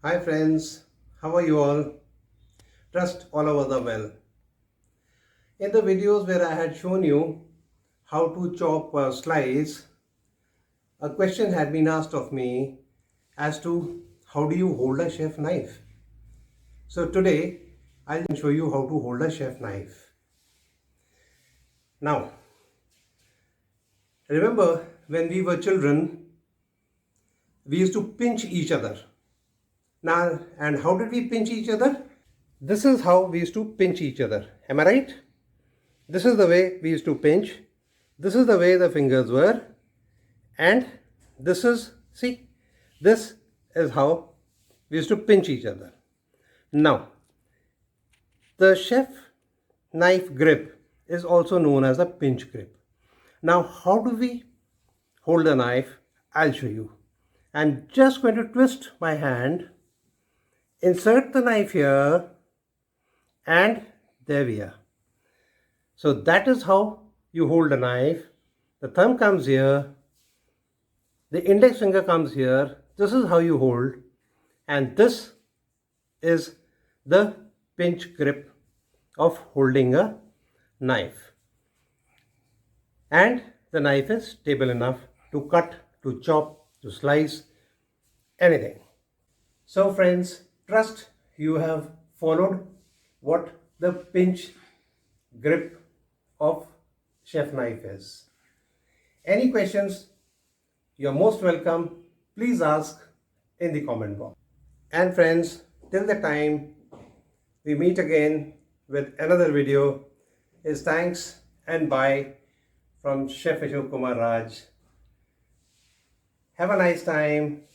Hi friends, how are you all? Trust all over the well. In the videos where I had shown you how to chop a slice, a question had been asked of me as to how do you hold a chef knife. So today I'll show you how to hold a chef knife. Now, remember when we were children, we used to pinch each other. Now, and how did we pinch each other? This is how we used to pinch each other. Am I right? This is the way we used to pinch. This is the way the fingers were. And this is, see, this is how we used to pinch each other. Now, the chef knife grip is also known as a pinch grip. Now, how do we hold the knife? I'll show you. I'm just going to twist my hand, insert the knife here, and there we are. So that is how you hold a knife. The thumb comes here, the index finger comes here. This is how you hold, and this is the pinch grip of holding a knife. And the knife is stable enough to cut, to chop, to slice, anything. So friends, trust you have followed what the pinch grip of chef knife is. Any questions, you're most welcome. Please ask in the comment box. And friends, till the time we meet again with another video, is thanks and bye from Chef Ashok Kumar Raj. Have a nice time.